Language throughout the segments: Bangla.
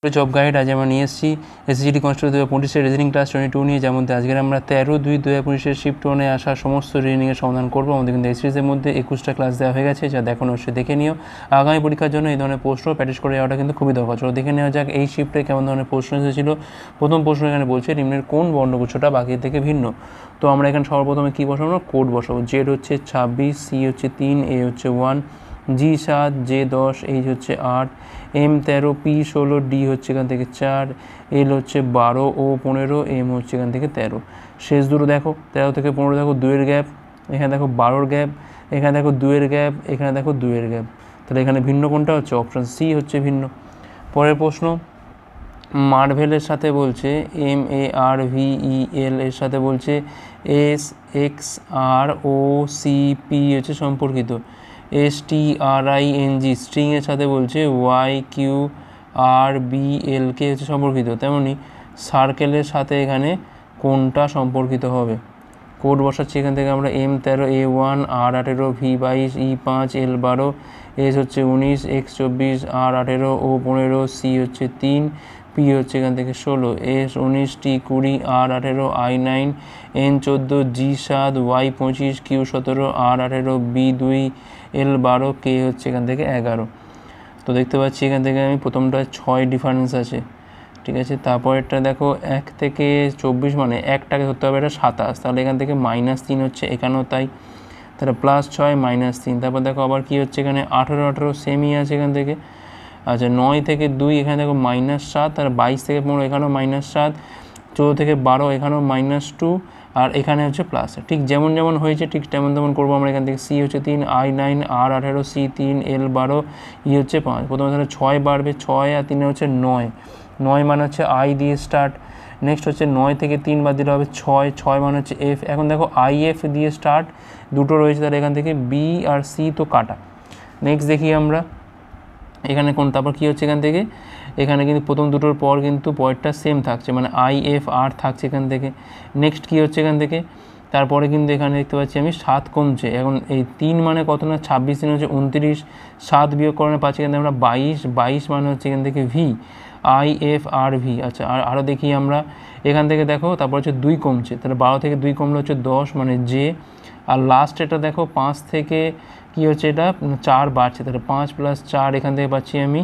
জব গাইড আজ আমরা নিয়ে এসেছি এসএসসিটি কনস্টেবল 2025 রিজনিং ক্লাস 22 নিয়ে, যেমন আজকে আমরা 13/2/2025 শিফট 1-এ আসা সমস্ত রিজনিংয়ের সমাধান করবো। আমাদের কিন্তু এই সিরিজের মধ্যে 21টা ক্লাস দেওয়া হয়ে গেছে, যা দেখানো অবশ্যই দেখে নিও। আগামী পরীক্ষার জন্য এই ধরনের প্রশ্ন প্র্যাকটিস করে যাওয়াটা কিন্তু খুবই দরকার। চলো দেখে নেওয়া যাক এই শিফটে কেমন ধরনের প্রশ্ন এসেছিল। প্রথম প্রশ্ন এখানে বলছে নিম্নের কোন বর্ণগুচ্ছটা বাকি থেকে ভিন্ন। তো আমরা এখানে সর্বপ্রথমে কী বসাবো, কোড বসাবো। জেড হচ্ছে 26, সি হচ্ছে 3, এ হচ্ছে 1, জি 7, জে 10, এইচ হচ্ছে 8, এম 13, পি 16, ডি হচ্ছে এখান থেকে 4, এল হচ্ছে 12, ও 15, এম হচ্ছে এখান থেকে 13। শেষ দুটো দেখো, 13 থেকে 15 দেখো 2-এর গ্যাপ, এখানে দেখো 12-র গ্যাপ, এখানে দেখো 2-এর গ্যাপ, এখানে দেখো 2-এর গ্যাপ। তাহলে এখানে ভিন্ন কোনটা হচ্ছে, অপশান সি হচ্ছে ভিন্ন। পরের প্রশ্ন, মার্ভেলের সাথে বলছে MARVEL এর সাথে বলছে SXROCP হচ্ছে সম্পর্কিত। STRING স্ট্রিংয়ের সাথে বলছে YQRBLK হচ্ছে সম্পর্কিত। তেমনি সার্কেলের সাথে এখানে কোনটা সম্পর্কিত হবে। কোড বসাচ্ছি এখান থেকে আমরা M13, A1, R18, V22, E5, L12, S হচ্ছে 19, X24, R18, O15, C হচ্ছে 3, P হচ্ছে এখান থেকে 16, S19, T20, R18, I9, N14, G7, Y25, Q17, R18, B2, L12, K হচ্ছে এখান থেকে 11। তো দেখতে পাচ্ছি এখান থেকে আমি প্রথমটা 6 ডিফারেন্স আছে, ঠিক আছে। তারপরেরটা দেখো 1 থেকে 24 মানে একটাকে ধরতে হবে, এটা 27, তাহলে এখান থেকে -3 হচ্ছে এখানেও তাই, তাহলে +6 -3। তারপর দেখো আবার কি হচ্ছে এখানে 18 সেমই আছে এখান থেকে। আচ্ছা 9 থেকে 2 এখানে দেখো -7, আর 22 থেকে 15 এখানেও -7, 14 থেকে 12 এখানেও -2, আর এখানে হচ্ছে প্লাস। ঠিক যেমন যেমন হয়েছে ঠিক তেমন তেমন করবো আমরা। এখান থেকে সি হচ্ছে 3, I9, R18, C3, L12, ই হচ্ছে 5। প্রথমে তাহলে 6 বাড়বে, 6 আর 3 হচ্ছে 9, 9 মানে হচ্ছে আই দিয়ে স্টার্ট। নেক্সট হচ্ছে 9 থেকে 3 বাদ দিলে হবে 6, 6 মানে হচ্ছে এফ। এখন দেখো IF দিয়ে স্টার্ট দুটো রয়েছে, তাহলে এখান থেকে বি আর সি তো কাটা। নেক্সট দেখি আমরা এখানে কোন, তারপর কী হচ্ছে এখান থেকে, এখানে কিন্তু প্রথম দুটোর পর কিন্তু পয়েন্টটা সেম থাকছে, মানে IFR থাকছে এখান থেকে। নেক্সট কী হচ্ছে এখান থেকে, তারপরে কিন্তু এখানে দেখতে পাচ্ছি আমি 7 কমছে। এখন এই 3 মানে কত না 26, 3 হচ্ছে 29, 7 বিয়োগ করণে পাচ্ছি এখান থেকে আমরা 22, 22 মানে হচ্ছে এখান থেকে V, IFRV। আচ্ছা আরও দেখি আমরা এখান থেকে দেখো, তারপর হচ্ছে 2 কমছে, তাহলে 12 থেকে 2 কমলে হচ্ছে 10 মানে জে। আর লাস্ট এটা দেখো 5 থেকে কী হচ্ছে, এটা 4 বাড়ছে, তাহলে 5 + 4 এখান থেকে পাচ্ছি আমি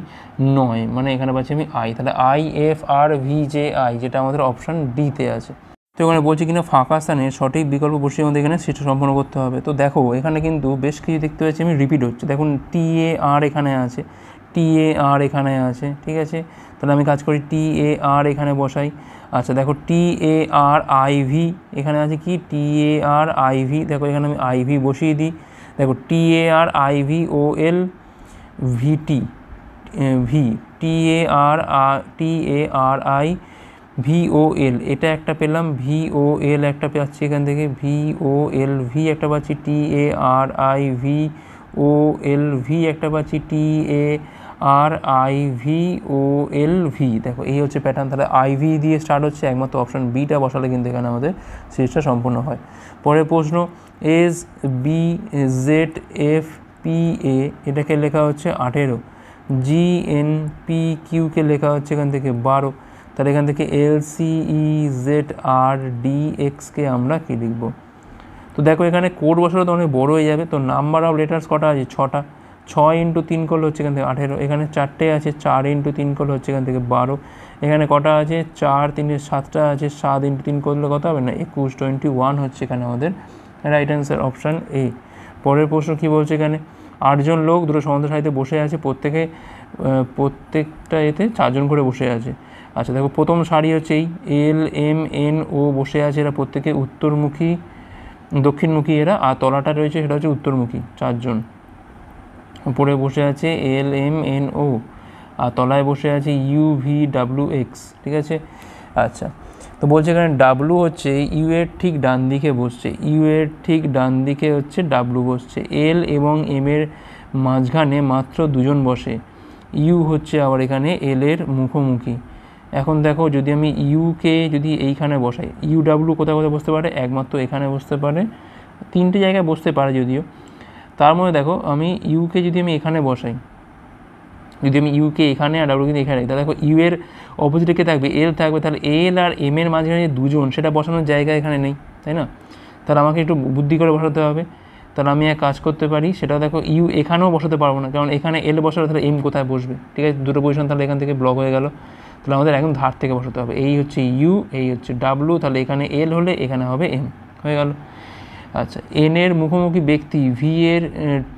9, মানে এখানে পাচ্ছি আমি আই, তাহলে IFRVJI, যেটা আমাদের অপশান ডিতে আছে। তো এখানে বলছি কিনা ফাঁকা স্থানে সঠিক বিকল্প বসিয়ে আমাদের এখানে সেটা সম্পন্ন করতে হবে। তো দেখো এখানে কিন্তু বেশ কিছু দেখতে পাচ্ছি আমি রিপিট হচ্ছে। দেখুন TAR এখানে আছে, TAR এখানে আছে, ঠিক আছে। তাহলে আমি কাজ করি TAR এখানে বসাই। আচ্ছা দেখো TARIV এখানে আছে, কি TARIV, দেখো এখানে আমি IV বসিয়ে দিই। দেখো TARIVOLVT V, TARIVOL এটা একটা পেলাম, VOL একটা পাচ্ছি এখান থেকে, VOLV একটা পাচ্ছি, TARIVOLV একটা পাচ্ছি, TARIVOLV। দেখো এই হচ্ছে প্যাটার্ন। তাহলে IV দিয়ে স্টার্ট হচ্ছে, একমাত্র অপশান বিটা বসালে কিন্তু এখানে আমাদের সিরিজটা সম্পূর্ণ হয়। পরের প্রশ্ন, SBZFPA এটাকে লেখা হচ্ছে 18, GNPQকে লেখা হচ্ছে এখান থেকে 12, তাহলে এখান থেকে LCEZRDXকে আমরা কী লিখব। তো দেখো এখানে কোড বসালে তো অনেক বড় হয়ে যাবে। তো নাম্বার অফ লেটার্স কটা আছে, 6টা, 6 × 3 করলে হচ্ছে এখান থেকে 18, এখানে 4টে আছে, 4 × 3 করলে হচ্ছে এখান থেকে 12, এখানে কটা আছে 4, 3 7টা আছে, 7 × 3 করলে কত হবে না 21, 21 হচ্ছে এখানে আমাদের রাইট অ্যান্সার, অপশান এ। পরের প্রশ্ন কী বলছে, এখানে 8 জন লোক দুটো সমুদ্র সারিতে বসে আছে, প্রত্যেকটা এতে 4 জন করে বসে আছে। আচ্ছা দেখো প্রথম সারি হচ্ছে এই LMNO বসে আছে, এরা প্রত্যেকে উত্তরমুখী দক্ষিণমুখী এরা, আর তলাটা রয়েছে সেটা হচ্ছে উত্তরমুখী, 4 জন। উপরে বসে আছে LMNO, আর তলায় বসে আছে UVWX, ঠিক আছে। আচ্ছা তো বলছে এখানে ডাব্লু হচ্ছে ইউ এর ঠিক ডান দিকে বসছে, ইউ এর ঠিক ডান দিকে হচ্ছে ডাব্লু বসছে, এল এবং এম এর মাঝখানে মাত্র 2 জন বসে, ইউ হচ্ছে আবার এখানে এল এর মুখোমুখি। এখন দেখো যদি আমি ইউকে যদি এইখানে বসাই, UW কোথায় কোথায় বসতে পারে, একমাত্র এখানে বসতে পারে, 3টে জায়গায় বসতে পারে যদিও। তার মধ্যে দেখো আমি ইউকে যদি আমি এখানে বসাই, যদি আমি ইউকে এখানে আর ডাব্লু কিন্তু এখানে, তাহলে দেখো ইউ এর অপোজিটে কে থাকবে, এল থাকবে, তাহলে এল আর এম এর মাঝখানে যে দুজন সেটা বসানোর জায়গা এখানে নেই, তাই না? তাহলে আমাকে একটু বুদ্ধি করে বসাতে হবে। তাহলে আমি এক কাজ করতে পারি, সেটা দেখো ইউ এখানেও বসাতে পারবো না, কারণ এখানে এল বসালে তাহলে এম কোথায় বসবে, ঠিক আছে? দুটো পজিশন তাহলে এখান থেকে ব্লক হয়ে গেল। তাহলে আমাদের একদম ধার থেকে বসাতে হবে, এই হচ্ছে ইউ, এই হচ্ছে ডাব্লু, তাহলে এখানে এল হলে এখানে হবে এম, হয়ে গেল। আচ্ছা, এন এর মুখোমুখি ব্যক্তি ভি এর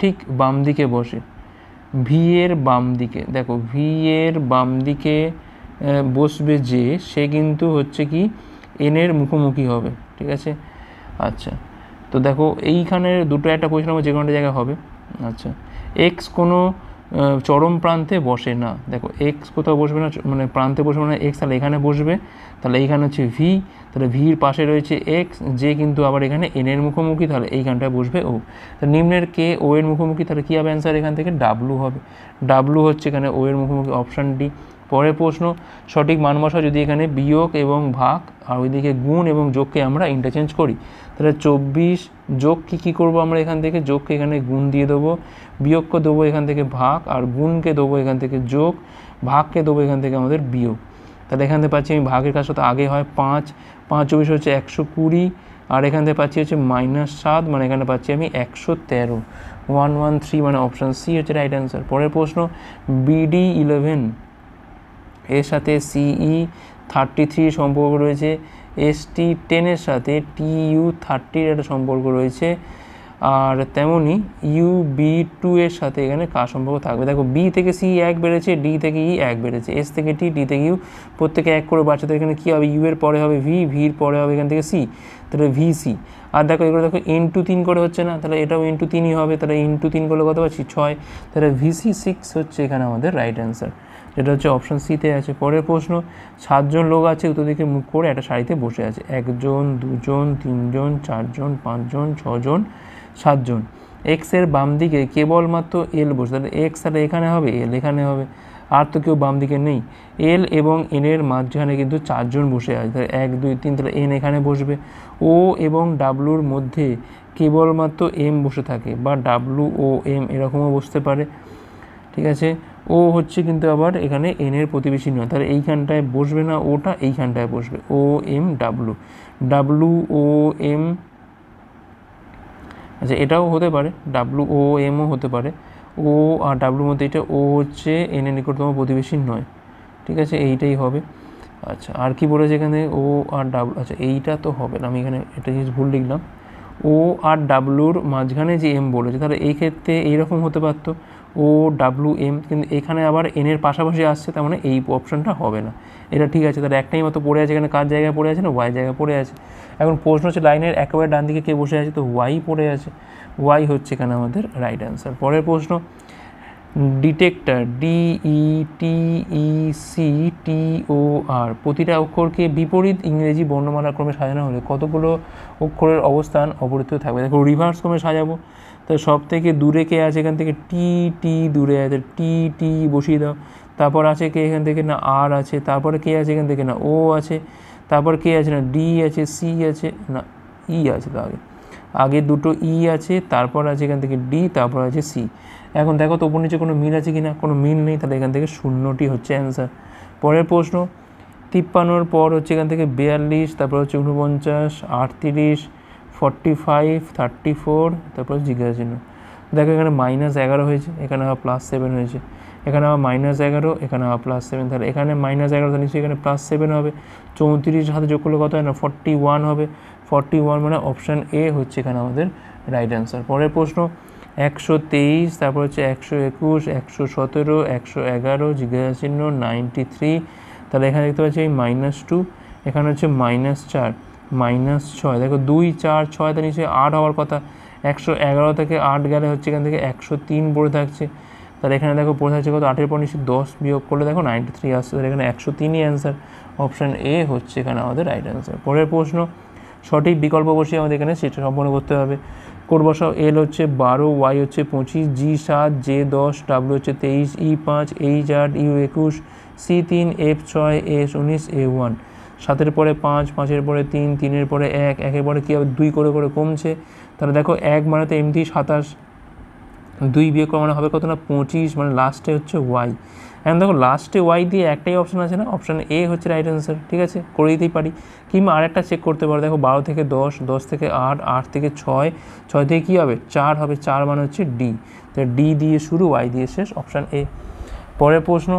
ঠিক বাম দিকে বসে, ভি এর বাম দিকে, দেখো ভি এর বাম দিকে বসবে যে, সে কিন্তু হচ্ছে কি এন এর মুখোমুখি হবে, ঠিক আছে? আচ্ছা, তো দেখো এইখানে দুটো একটা পজিশন আমার যে কোনো জায়গায় হবে। আচ্ছা, এক্স কোনো চরম প্রান্তে বসে না, দেখো এক্স কোথাও বসবে না, মানে প্রান্তে বসবে না এক্স, তাহলে এখানে বসবে, তাহলে এইখানে হচ্ছে ভি, তাহলে ভির পাশে রয়েছে এক্স, যে কিন্তু আবার এখানে এন এর মুখোমুখি, তাহলে এইখানটায় বসবে ও। তাহলে নিম্নের কে ও এর মুখোমুখি, তাহলে কী হবে অ্যান্সার এখান থেকে ডাব্লু হবে, ডাব্লু হচ্ছে এখানে ও এর মুখোমুখি, অপশান ডি। পরের প্রশ্ন, সঠিক মান বসাও যদি এখানে বিয়োগ এবং ভাগ আর ওইদিকে গুণ এবং যোগকে আমরা ইন্টারচেঞ্জ করি। তাহলে 24 যোগকে কী করবো আমরা এখান থেকে, যোগকে এখানে গুণ দিয়ে দেবো, বিয়োগকে দেবো এখান থেকে ভাগ, আর গুণকে দেবো এখান থেকে যোগ, ভাগকে দেবো এখান থেকে আমাদের বিয়োগ। তাহলে এখান থেকে পাচ্ছি আমি ভাগের কাজটা তো আগে হয় 5, 5 24 হচ্ছে 120, আর এখান থেকে পাচ্ছি হচ্ছে -7, মানে এখানে পাচ্ছি আমি 113, 113, মানে অপশান সি হচ্ছে রাইট অ্যান্সার। পরের প্রশ্ন, বিডি 11 এর সাথে সিই 33 সম্পর্ক রয়েছে, এসটি 10 এর সাথে টিইউ 30 একটা সম্পর্ক রয়েছে, আর তেমনি ইউবি2 এর সাথে এখানে কার সম্পর্ক থাকবে। দেখো বি থেকে সি 1 বেড়েছে, ডি থেকে ই 1 বেড়েছে, এস থেকে টি, ডি থেকে ইউ, প্রত্যেকে 1 করে বাচ্চাদের এখানে কী হবে, ইউ এর পরে হবে ভি, ভির পরে হবে এখান থেকে সি, তাহলে ভিসি। আর দেখো এগুলো দেখো ইন্টু 3 করে হচ্ছে না, তাহলে এটাও ইন্টু 3ই হবে, তাহলে ইন্টু 3 করলে কত পাচ্ছি 6, তাহলে ভিসি 6 হচ্ছে এখানে আমাদের রাইট অ্যান্সার, যেটা হচ্ছে অপশান সিতে আছে। পরের প্রশ্ন, 7 জন লোক আছে উত্তর দিকে মুখ করে একটা সারিতে বসে আছে, 1 জন 2 জন 3 জন 4 জন 5 জন 6 জন 7 জন। এক্স এর বাম দিকে কেবলমাত্র এল বসে, তাহলে এক্স তাহলে এখানে হবে, এল এখানে হবে, আর তো কেউ বাম দিকে নেই। এল এবং এন এর মাঝখানে কিন্তু 4 জন বসে আছে, তাহলে 1 2 3, তাহলে এন এখানে বসবে। ও এবং ডাব্লুর মধ্যে কেবলমাত্র এম বসে থাকে, বা ডাব্লু ও এম এরকমও বসতে পারে, ঠিক আছে? ও হচ্ছে কিন্তু আবার এখানে এন এর প্রতিবেশী নয়, তাহলে এইখানটায় বসবে না, ওটা এইখানটায় বসবে, O M W, W O M, আচ্ছা এটাও হতে পারে, ডাব্লু ও এমও হতে পারে, ও আর ডাব্লুর মধ্যে এটা ও হচ্ছে এন এর নিকটতম প্রতিবেশী নয়, ঠিক আছে? এইটাই হবে। আচ্ছা, আর কি বলেছে এখানে, ও আর ডাব্লু, আচ্ছা এইটা তো হবে না, আমি এখানে একটা জিনিস ভুল লিখলাম, ও আর ডাব্লুর মাঝখানে যে এম বলেছে, তাহলে এই ক্ষেত্রে এইরকম হতে পারতো ও ডাব্লু এম, কিন্তু এখানে আবার এন এর পাশাপাশি আসছে, তার মানে এই অপশানটা হবে না, এটা ঠিক আছে। তাহলে একটাই মতো পড়ে আছে, এখানে কার জায়গায় পড়ে আছে না, ওয়াই জায়গায় পড়ে আছে। এখন প্রশ্ন হচ্ছে লাইনের একেবারে ডান দিকে কে বসে আছে, তো ওয়াই পড়ে আছে, ওয়াই হচ্ছে এখানে আমাদের রাইট অ্যান্সার। পরের প্রশ্ন, ডিটেক্টর DETECTOR প্রতিটা অক্ষরকে বিপরীত ইংরেজি বর্ণমালা ক্রমে সাজানো হলে কতগুলো অক্ষরের অবস্থান অপরিবর্তিত থাকবে। দেখো রিভার্স ক্রমে সাজাবো, তো সব থেকে দূরে কে আছে এখান থেকে, টি দূরে আছে, টি বসিয়ে দাও। তারপর আছে কে এখান থেকে না, আর আছে, তারপরে কে আছে এখান থেকে না, ও আছে, তারপর কে আছে না, ডি আছে, সি আছে না, ই আছে, তো আগে দুটো ই আছে, তারপর আছে এখান থেকে ডি, তারপর আছে সি। এখন দেখো তো উপর নিচে কোনো মিল আছে কি না, কোনো মিল নেই, তাহলে এখান থেকে 0টি হচ্ছে অ্যান্সার। পরের প্রশ্ন, 53 পর হচ্ছে এখান থেকে 42, তারপর হচ্ছে 49, 38, 45, 34, তারপর জিজ্ঞাসা চিহ্ন। দেখো এখানে -11 হয়েছে, এখানে আবার +7 হয়েছে, এখানে আবার -11, এখানে আবার +7, তাহলে এখানে -11 তো নিশ্চয়ই এখানে +7 হবে, 34 হাতে যোগ করলে কত হয় না, 41 হবে, 41 মানে অপশান এ হচ্ছে এখানে আমাদের রাইট অ্যান্সার। পরের প্রশ্ন, 123, তারপর হচ্ছে 121, 117, 111, জিজ্ঞাসা চিহ্ন, 93, তাহলে এখানে দেখতে পাচ্ছি এই -2, এখানে হচ্ছে -4, -6, দেখো 2 4 6, তা নিশ্চয়ই 8 হওয়ার কথা, 111 থেকে 8 গেলে হচ্ছে এখান থেকে 103 পড়ে থাকছে, তাহলে এখানে দেখো পড়ে থাকছে কত, 8-এর পর নিশ্চয়ই 10 বিয়োগ করলে দেখো 93 আসছে, তাহলে এখানে 103ই অ্যান্সার, অপশান এ হচ্ছে এখানে আমাদের রাইট অ্যান্সার। পরের প্রশ্ন, সঠিক বিকল্প বসিয়ে আমাদের এখানে সেটা সম্পন্ন করতে হবে। কোড বসাও, এল হচ্ছে 12, ওয়াই হচ্ছে 25, জি 7, জে 10, ডাব্লু হচ্ছে 23, E 5, H 8, U 21, C 3, F 6, S 19, A 1। 7-এর পরে 5, 5-এর পরে 3, 3-এর পরে 1, 1-এর পরে কী হবে 2 করে করে কমছে, তাহলে দেখো 1 মানে তো এমনি 27, 2 বিয়োগ করা মানে হবে কত না 25, মানে লাস্টে হচ্ছে ওয়াই। এখন দেখো লাস্টে ওয়াই দিয়ে একটাই অপশান আছে না, অপশান এ হচ্ছে রাইট অ্যান্সার। ঠিক আছে, করে দিতেই পারি। কিংবা আরেকটা চেক করতে পারো, দেখো 12 থেকে 10, 10 থেকে 8, 8 থেকে 6, 6 থেকে কী হবে 4 হবে, 4 মানে হচ্ছে ডি। তো ডি দিয়ে শুরু, ওয়াই দিয়ে শেষ, অপশান এ। পরের প্রশ্ন,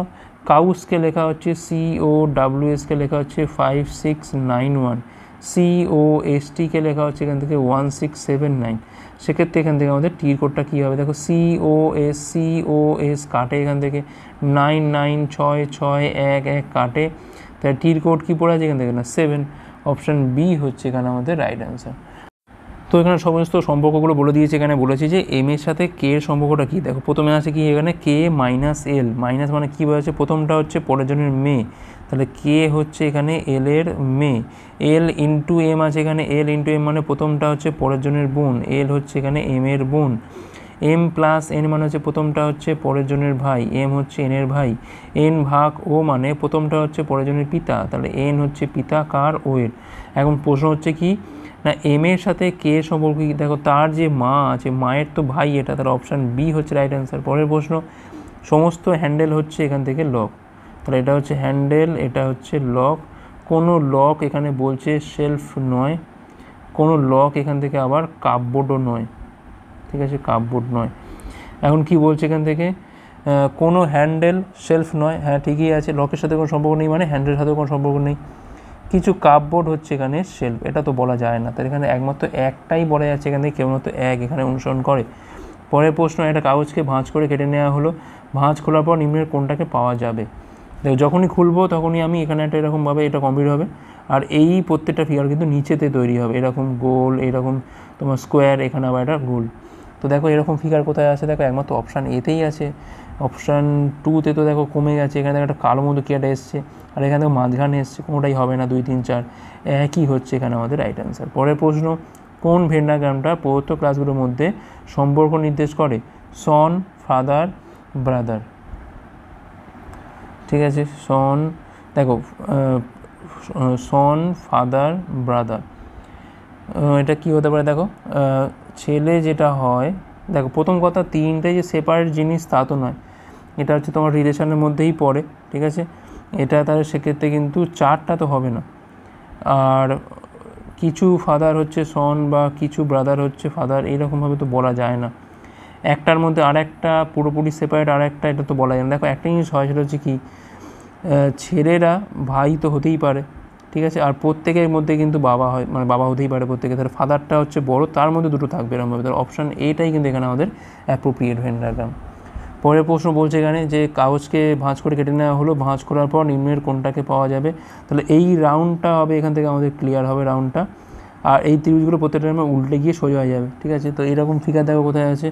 কাউসকে লেখা হচ্ছে COWSকে লেখা হচ্ছে 5691, COSTকে লেখা হচ্ছে এখান থেকে 1679। সেক্ষেত্রে এখান থেকে আমাদের টির কোডটা কী হবে, দেখো COS কাটে এখান থেকে 9 9 6 6 1 1 কাটে, তাই টির কোড কী পড়ে আছে এখান থেকে না 7। অপশান বি হচ্ছে এখানে আমাদের রাইট অ্যান্সার। তো এখানে সমস্ত সম্পর্কগুলো বলে দিয়েছে, এখানে বলেছি যে এম এর সাথে কে এর সম্পর্কটা কী। দেখো প্রথমে আছে কি এখানে কে মাইনাস এল, মাইনাস মানে কী বলেছে, প্রথমটা হচ্ছে পরের জনের মেয়ে, তাহলে কে হচ্ছে এখানে এল এর মেয়ে। এল ইন্টু এম আছে এখানে, এল ইন্টু এম মানে প্রথমটা হচ্ছে পরের জনের বোন, এল হচ্ছে এখানে এম এর বোন। এম প্লাস এন মানে হচ্ছে প্রথমটা হচ্ছে পরের জনের ভাই, এম হচ্ছে এন এর ভাই। এন ভাগ ও মানে প্রথমটা হচ্ছে পরের জনের পিতা, তাহলে এন হচ্ছে পিতা কার, ও এর। এখন প্রশ্ন হচ্ছে কি না এম এর সাথে কে সম্পর্ক কি, দেখো তার যে মা আছে, মায়ের তো ভাই এটা, তার অপশান বি হচ্ছে রাইট অ্যান্সার। পরের প্রশ্ন, সমস্ত হ্যান্ডেল হচ্ছে এখান থেকে লক, তাহলে এটা হচ্ছে হ্যান্ডেল, এটা হচ্ছে লক। কোনো লক এখানে বলছে শেলফ নয়, কোনো লক এখান থেকে আবার কাপবোর্ডও নয়। ঠিক আছে, কাপবোর্ড নয়। এখন কি বলছে এখান থেকে, কোনো হ্যান্ডেল শেলফ নয়, হ্যাঁ ঠিকই আছে, লকের সাথে কোনো সম্পর্ক নেই মানে হ্যান্ডেলের সাথে কোনো সম্পর্ক নেই। কিছু কাপবোর্ড হচ্ছে এখানে শেলফ, এটা তো বলা যায় না, তাই এখানে একমাত্র একটাই বলা যাচ্ছে এখান থেকে কেবলমাত্র এক এখানে অনুসরণ করে। পরের প্রশ্ন, একটা কাগজকে ভাঁজ করে কেটে নেওয়া হলো, ভাঁজ খোলার পর নিম্নের কোনটাকে পাওয়া যাবে। দেখো যখনই খুলবো তখনই আমি এখানে একটা এরকমভাবে এটা কমপ্লিট হবে, আর এই প্রত্যেকটা ফিগার কিন্তু নিচেতে তৈরি হবে, এরকম গোল, এরকম তোমার স্কোয়ার, এখানে আবার এটা গোল। তো দেখো এরকম ফিগার কোথায় আছে, দেখো একমাত্র অপশান এতেই আছে, অপশান 2তে তো দেখো কমে গেছে, এখানে দেখো একটা কালো মতো কি একটা এসছে, আর এখানে দেখো মাঝখানে এসছে, কোনোটাই হবে না, 2 3 4 একই হচ্ছে এখানে আমাদের রাইট অ্যান্সার। পরের প্রশ্ন, কোন ভেন্ডাগ্রামটা প্রদত্ত ক্লাসগুলোর মধ্যে সম্পর্ক নির্দেশ করে, সন, ফাদার, ব্রাদার। ঠিক আছে, সন, দেখো সন, ফাদার, ব্রাদার, এটা কি হতে পারে, দেখো ছেলে যেটা হয়, দেখো প্রথম কথা তিনটে যে সেপারেট জিনিস তা তো নয়, এটা হচ্ছে তোমার রিলেশনের মধ্যেই পড়ে। ঠিক আছে, এটা তাহলে সেক্ষেত্রে কিন্তু 4টা তো হবে না, আর কিছু ফাদার হচ্ছে সন বা কিছু ব্রাদার হচ্ছে ফাদার, এইরকমভাবে তো বলা যায় না। একটার মধ্যে আর একটা পুরোপুরি সেপারেট, আর একটা এটা তো বলা যায় না। দেখো একটা জিনিস হয় সেটা হচ্ছে কি, ছেলেরা ভাই তো হতেই পারে, ঠিক আছে, আর প্রত্যেকের মধ্যে কিন্তু বাবা হয়, মানে বাবা হতেই পারে প্রত্যেকে, তাহলে ফাদারটা হচ্ছে বড়, তার মধ্যে দুটো থাকবে এরকমভাবে, তাহলে অপশান এটাই কিন্তু এখানে আমাদের অ্যাপ্রোপ্রিয়েট ভেন্ডাগ্রাম। পরের প্রশ্ন বলছে এখানে যে কাগজকে ভাঁজ করে কেটে নেওয়া হলো, ভাঁজ করার পর নিম্নের কোনটাকে পাওয়া যাবে, তাহলে এই রাউন্ডটা হবে এখান থেকে আমাদের ক্লিয়ার হবে রাউন্ডটা, আর এই ত্রিভুজগুলো প্রত্যেকটা উল্টে গিয়ে সোজা হয়ে যাবে। ঠিক আছে, তো এরকম ফিগার দেখো কোথায় আছে,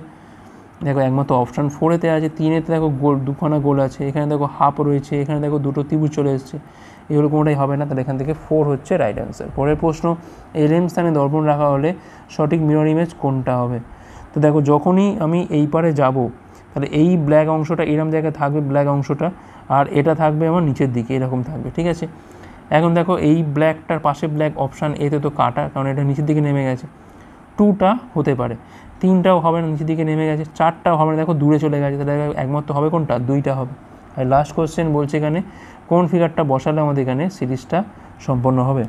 দেখো একমাত্র অপশান 4-এতে আছে, 3-এতে দেখো গোল, দুখানা গোল আছে, এখানে দেখো হাফ রয়েছে, এখানে দেখো দুটো ত্রিভুজ চলে এসছে, এগুলো কোনোটাই হবে না, তাহলে এখান থেকে 4 হচ্ছে রাইট অ্যান্সার। পরের প্রশ্ন, এলএম স্থানে দর্পণ রাখা হলে সঠিক মিরর ইমেজ কোনটা হবে। তো দেখো যখনই আমি এই পারে যাব, তাহলে এই ব্ল্যাক অংশটা এরকম জায়গায় থাকবে, ব্ল্যাক অংশটা, আর এটা থাকবে আমার নিচের দিকে, এরকম থাকবে। ঠিক আছে, এখন দেখো এই ব্ল্যাকটার পাশে ব্ল্যাক, অপশান এতে তো কাটা, কারণ এটা নিচের দিকে নেমে গেছে, 2টা হতে পারে, 3টাও হবে না, নিচের দিকে নেমে গেছে, 4টাও হবে না, দেখো দূরে চলে গেছে, তাহলে একমাত্র হবে কোনটা, 2টা হবে। আর লাস্ট কোশ্চেন বলছে এখানে কোন ফিগারটা বসালে আমাদের এখানে সিরিজটা সম্পন্ন হবে।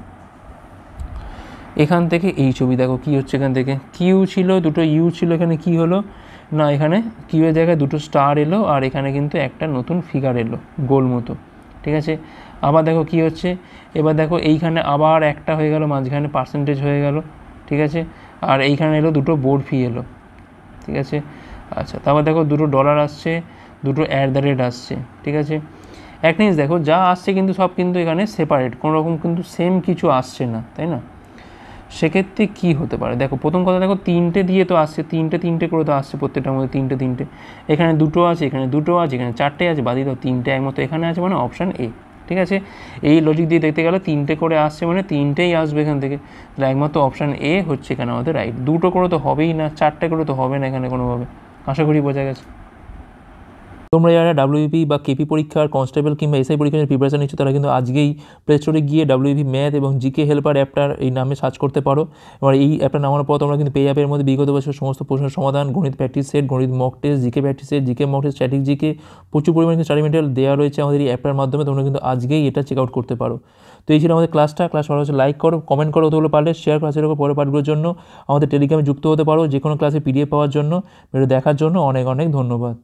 এখান থেকে এই ছবি দেখো কি হচ্ছে, এখান থেকে কিউ ছিল, দুটো ইউ ছিল, এখানে কি হলো না, এখানে কিউয়ের জায়গায় দুটো স্টার এলো, আর এখানে কিন্তু একটা নতুন ফিগার এলো গোল মতো। ঠিক আছে, আবার দেখো কি হচ্ছে, এবার দেখো এইখানে আবার একটা হয়ে গেল, মাঝখানে পার্সেন্টেজ হয়ে গেল। ঠিক আছে, আর এইখানে এলো দুটো বরফি এলো। ঠিক আছে, আচ্ছা, তারপর দেখো দুটো ডলার আসছে, দুটো @ আসছে। ঠিক আছে, একটা জিনিস দেখো যা আসছে কিন্তু সব কিন্তু এখানে সেপারেট, কোনো রকম কিন্তু সেম কিছু আসছে না, তাই না। সেক্ষেত্রে কী হতে পারে, দেখো প্রথম কথা দেখো 3টে দিয়ে তো আসছে, 3টে করে তো আসছে, প্রত্যেকটার মধ্যে 3টে, এখানে দুটো আছে, এখানে দুটো আছে, এখানে 4টে আছে, বাদি তো 3টে একমতো এখানে আছে, মানে অপশান এ। ঠিক আছে, এই লজিক দিয়ে দেখতে গেলে 3টে করে আসছে মানে 3টেই আসবে এখান থেকে, তাহলে একমাত্র অপশান এ হচ্ছে এখানে আমাদের রাইট। 2টো করে তো হবেই না, 4টে করে তো হবে না এখানে কোনোভাবে। আশা করি বোঝা গেছে। তোমরা যারা ডাব্লিউপি বা কেপি পরীক্ষার কনস্টেবল কিংবা এসআই পরীক্ষার প্রিপারেশন নিচ্ছ তারা কিন্তু আজকেই প্লে স্টোরে গিয়ে ডাব্লিউপি ম্যাথ এবং জিকে হেল্পার অ্যাপটার এই নামে সার্চ করতে পারো। এবার এই অ্যাপটা নামানোর পর তোমরা কিন্তু পেয়ে যাবে এর মধ্যে বিগত বছর সমস্ত প্রশ্নের সমাধান, গণিত প্র্যাকটিস সেট, গণিত mock test, GK practice set, GK mock test, static GK, প্রচুর পরিমাণে স্টাডি মেটেরিয়াল দেওয়া রয়েছে আমাদের এই অ্যাপটার মাধ্যমে। তোমরা কিন্তু আজকেই এটা চেক আউট করতে পারো। তো এই ছিল আমাদের ক্লাস ভালো হচ্ছে লাইক করো, কমেন্ট করো, ওগুলো পারলে শেয়ার ক্লাসের উপর পরের পার্টগুলোর জন্য আমাদের টেলিগ্রামে যুক্ত হতে পারো যে কোনো ক্লাসে পিডিএফ পাওয়ার জন্য। ভিডিও দেখার জন্য অনেক অনেক ধন্যবাদ।